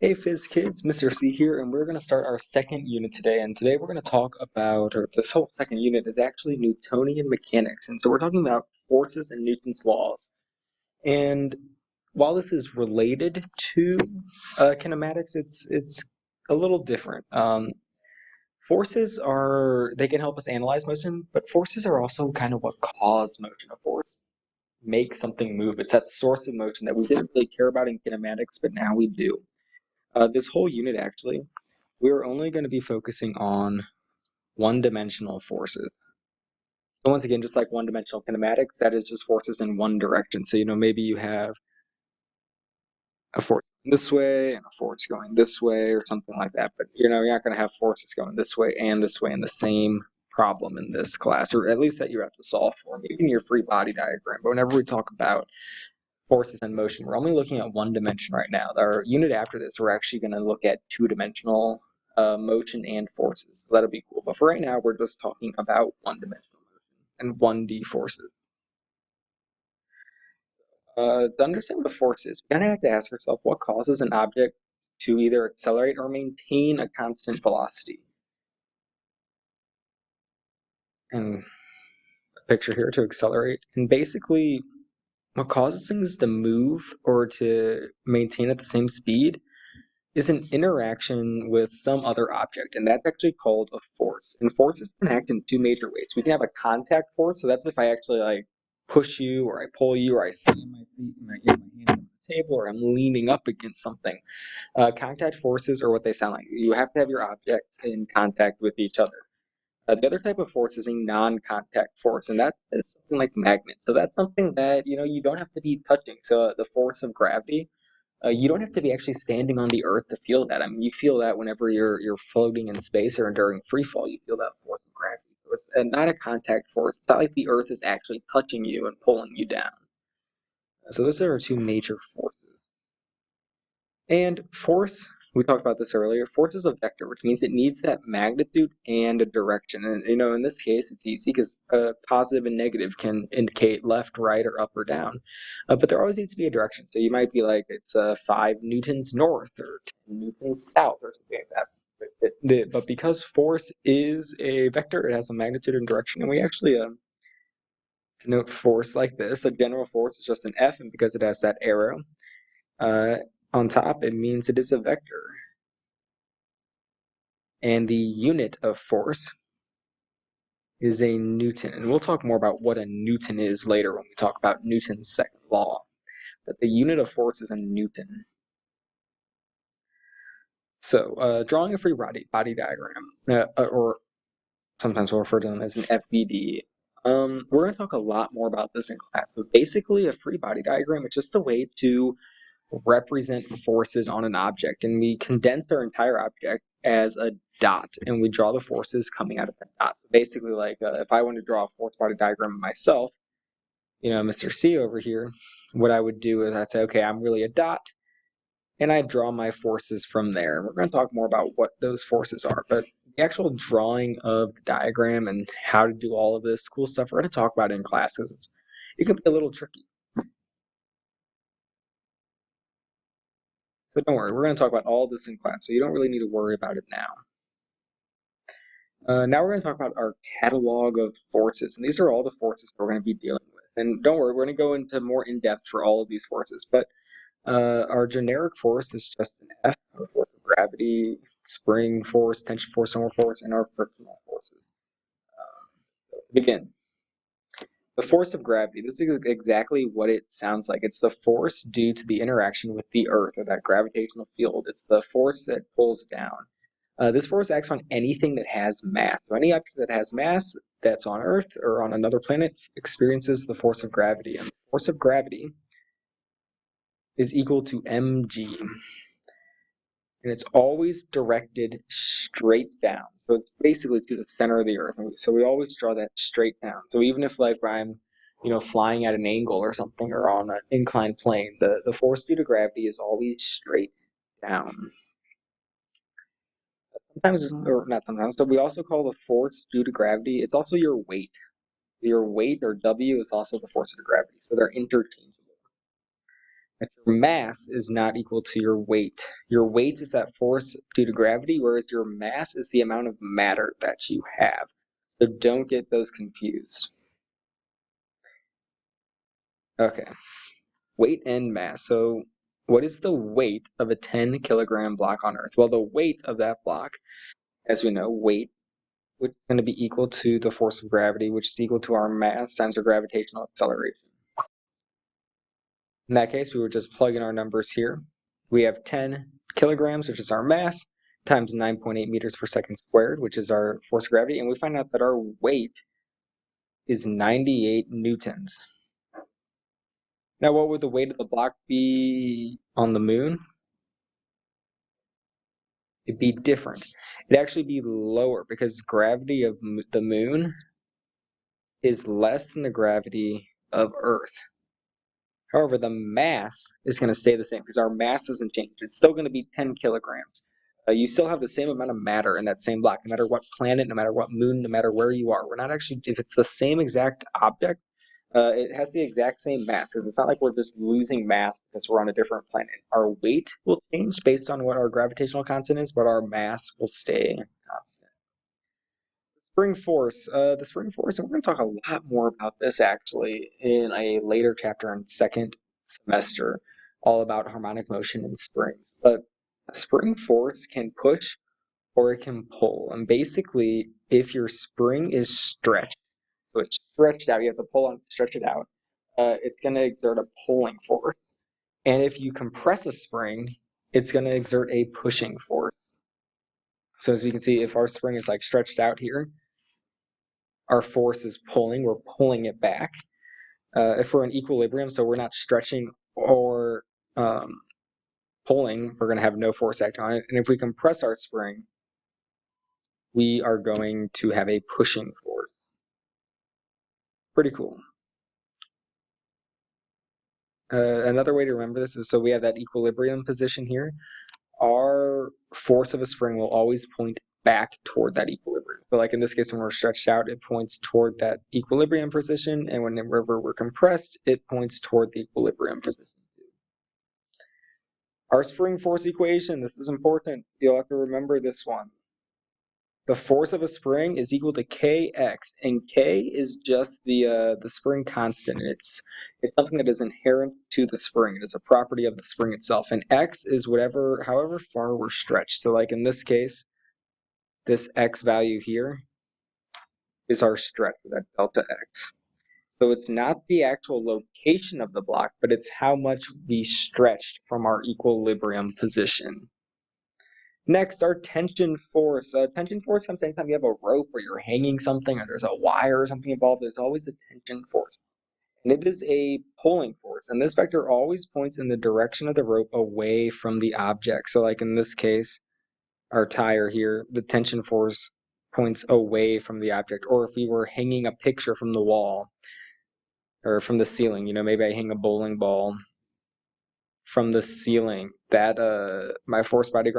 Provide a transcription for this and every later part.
Hey Fizz Kids, Mr. C here, and we're going to start our second unit today. And today we're going to talk about, or this whole second unit is actually Newtonian mechanics. And so we're talking about forces and Newton's laws. And while this is related to kinematics, it's a little different. Forces they can help us analyze motion, but forces are also kind of what cause motion. A force makes something move. It's that source of motion that we didn't really care about in kinematics, but now we do. This whole unit, actually, we're only going to be focusing on one-dimensional forces. So once again, just like one-dimensional kinematics, that is just forces in one direction. So, maybe you have a force this way and a force going this way or something like that. But, you're not going to have forces going this way and this way in the same problem in this class, or at least that you have to solve for, maybe in your free body diagram. But whenever we talk about forces and motion, we're only looking at one dimension right now. Our unit after this, we're actually going to look at two-dimensional motion and forces. So that'll be cool. But for right now, we're just talking about one-dimensional motion and 1D forces. To understand what a force is, we kind of have to ask ourselves what causes an object to either accelerate or maintain a constant velocity. And a picture here to accelerate. And basically, what causes things to move or to maintain at the same speed is an interaction with some other object, and that's actually called a force. And forces can act in two major ways. We can have a contact force, so that's if I actually push you, or I pull you, or I slam my feet and my hands on the table, or I'm leaning up against something. Contact forces are what they sound like. You have to have your objects in contact with each other. The other type of force is a non-contact force, and that is something like magnets. So that's something that you don't have to be touching. So the force of gravity, you don't have to be actually standing on the earth to feel that. I mean, you feel that whenever you're floating in space or during free fall, you feel that force of gravity. So it's not a contact force. It's not like the earth is actually touching you and pulling you down. So those are our two major forces. And force, we talked about this earlier, force is a vector, which means it needs that magnitude and a direction. And in this case, it's easy because positive and negative can indicate left, right, or up or down. But there always needs to be a direction. So you might be like, it's 5 newtons north or 10 newtons south or something like that. But because force is a vector, it has a magnitude and direction. And we actually denote force like this. A general force is just an F, and because it has that arrow, uh, on top, it means it is a vector. And the unit of force is a Newton. And we'll talk more about what a Newton is later when we talk about Newton's second law. But the unit of force is a Newton. So drawing a free body diagram, or sometimes we'll refer to them as an FBD. We're going to talk a lot more about this in class. But basically, a free body diagram is just a way to represent forces on an object, and we condense our entire object as a dot, and we draw the forces coming out of that dot. So basically, if I want to draw a force body diagram of myself, Mr. C over here, what I would do is I'd say, okay, I'm really a dot, and I draw my forces from there. And we're going to talk more about what those forces are, but the actual drawing of the diagram and how to do all of this cool stuff, we're going to talk about it in class because it can be a little tricky. So don't worry, we're going to talk about all this in class, so you don't really need to worry about it now. Now we're going to talk about our catalog of forces, and these are all the forces that we're going to be dealing with. And don't worry, we're going to go into more in-depth for all of these forces, but our generic force is just an F, our force of gravity, spring force, tension force, thermal force, and our frictional forces. To begin, the force of gravity, this is exactly what it sounds like. It's the force due to the interaction with the Earth, or that gravitational field. It's the force that pulls down. This force acts on anything that has mass. So any object that has mass that's on Earth or on another planet experiences the force of gravity. And the force of gravity is equal to mg. And it's always directed straight down. So it's basically to the center of the Earth. So we always draw that straight down. So even if I'm flying at an angle or something, or on an inclined plane, the force due to gravity is always straight down. Sometimes, or not sometimes, so we also call the force due to gravity, it's also your weight. Your weight, or W, is also the force due to gravity, so they're interchangeable. that your mass is not equal to your weight. Your weight is that force due to gravity, whereas your mass is the amount of matter that you have. So don't get those confused. Okay, weight and mass. So what is the weight of a 10-kilogram block on Earth? Well, the weight of that block, as we know, weight, which is going to be equal to the force of gravity, which is equal to our mass times our gravitational acceleration. In that case, we would just plug in our numbers here. We have 10 kilograms, which is our mass, times 9.8 meters per second squared, which is our force of gravity, and we find out that our weight is 98 newtons. Now, what would the weight of the block be on the moon? It'd be different. It'd actually be lower because gravity of the moon is less than the gravity of Earth. However, the mass is going to stay the same because our mass doesn't change. It's still going to be 10 kilograms. You still have the same amount of matter in that same block, no matter what planet, no matter what moon, no matter where you are. We're not actually, if it's the same exact object, it has the exact same mass because it's not like we're just losing mass because we're on a different planet. Our weight will change based on what our gravitational constant is, but our mass will stay constant. Spring force. The spring force, and we're going to talk a lot more about this actually in a later chapter in second semester, all about harmonic motion and springs. But a spring force can push or it can pull. And basically, if your spring is stretched, so it's stretched out, you have to pull on, stretch it out, it's going to exert a pulling force. And if you compress a spring, it's going to exert a pushing force. So as we can see, if our spring is like stretched out here, our force is pulling, we're pulling it back. If we're in equilibrium, so we're not stretching or pulling, we're going to have no force acting on it. And if we compress our spring, we are going to have a pushing force. Pretty cool. Another way to remember this is, so we have that equilibrium position here. Our force of a spring will always point back toward that equilibrium. So like in this case, when we're stretched out, it points toward that equilibrium position. And whenever we're compressed, it points toward the equilibrium position. Our spring force equation, this is important. You'll have to remember this one. The force of a spring is equal to kx, and k is just the spring constant. It's something that is inherent to the spring. It is a property of the spring itself, and x is however far we're stretched. So like in this case, this x value here is our stretch, that delta x. So it's not the actual location of the block, but it's how much we stretched from our equilibrium position. Next, our tension force. Tension force comes anytime you have a rope or you're hanging something or there's a wire or something involved. There's always a tension force. And it is a pulling force. And this vector always points in the direction of the rope away from the object. So like in this case, our tire here, the tension force points away from the object. Or if we were hanging a picture from the wall or from the ceiling, maybe I hang a bowling ball from the ceiling, that my force body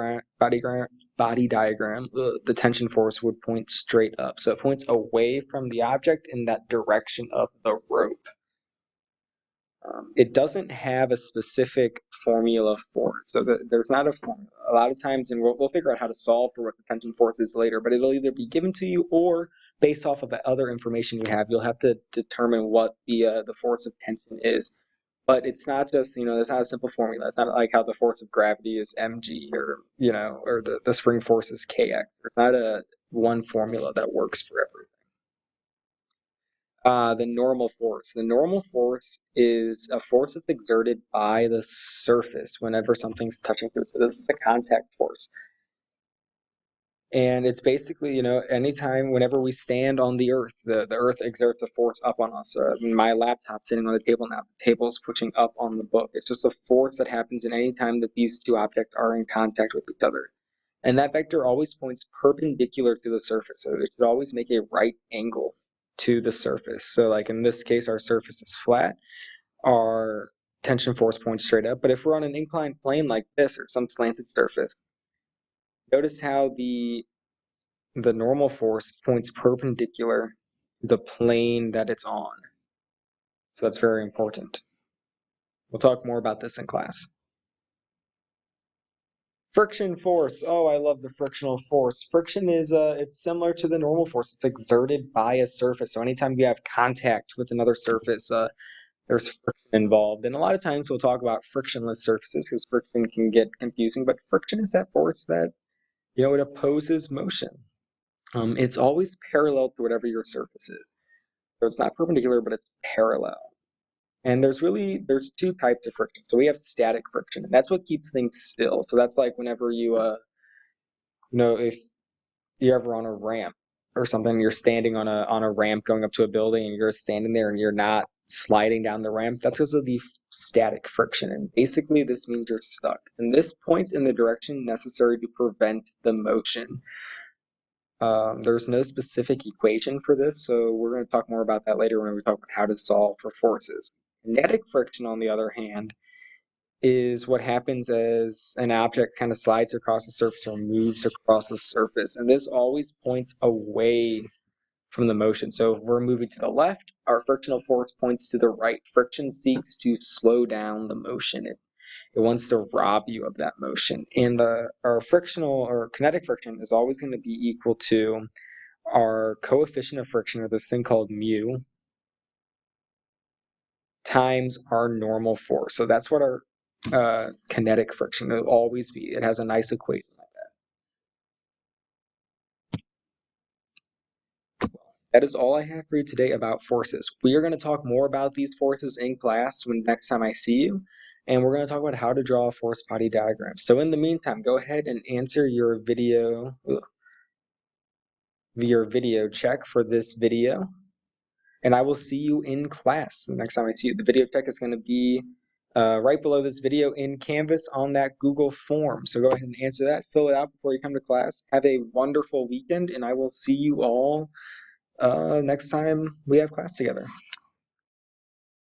diagram, the tension force would point straight up. So it points away from the object in that direction of the rope. It doesn't have a specific formula for it. So there's not a formula. A lot of times, and we'll figure out how to solve for what the tension force is later, but it'll either be given to you or based off of the other information you have, you'll have to determine what the force of tension is. But it's not just, it's not a simple formula. It's not like how the force of gravity is mg or, or the spring force is kx. There's not a one formula that works for everything. The normal force. The normal force is a force that's exerted by the surface whenever something's touching through it. So this is a contact force. And it's basically, anytime, whenever we stand on the earth, the earth exerts a force up on us. My laptop sitting on the table now, the table's pushing up on the book. It's just a force that happens in any time that these two objects are in contact with each other. And that vector always points perpendicular to the surface. So it should always make a right angle to the surface. So like in this case, our surface is flat. Our tension force points straight up. But if we're on an inclined plane like this or some slanted surface, notice how the normal force points perpendicular to the plane that it's on. So that's very important. We'll talk more about this in class. Friction force. Oh, I love the frictional force. Friction is it's similar to the normal force. It's exerted by a surface. So anytime you have contact with another surface, there's friction involved. And a lot of times we'll talk about frictionless surfaces because friction can get confusing, but friction is that force that, it opposes motion. It's always parallel to whatever your surface is. So it's not perpendicular, but it's parallel. And there's two types of friction. So we have static friction, and that's what keeps things still. So that's like whenever if you're ever on a ramp or something, you're standing on a ramp going up to a building, and you're standing there and you're not sliding down the ramp. That's because of the static friction. And basically this means you're stuck. And this points in the direction necessary to prevent the motion. There's no specific equation for this, so we're going to talk more about that later when we talk about how to solve for forces. Kinetic friction, on the other hand, is what happens as an object kind of slides across the surface or moves across the surface. And this always points away from the motion. So if we're moving to the left, our frictional force points to the right. Friction seeks to slow down the motion. It wants to rob you of that motion. And our frictional or kinetic friction is always going to be equal to our coefficient of friction, or this thing called mu, times our normal force. So that's what our kinetic friction will always be. It has a nice equation like that. That is all I have for you today about forces. We are going to talk more about these forces in class when next time I see you, and we're going to talk about how to draw a force body diagram. So in the meantime, go ahead and answer your video check for this video, and I will see you in class the next time I see you. The video check is going to be right below this video in Canvas on that Google form. So go ahead and answer that, fill it out before you come to class. Have a wonderful weekend, and I will see you all next time we have class together.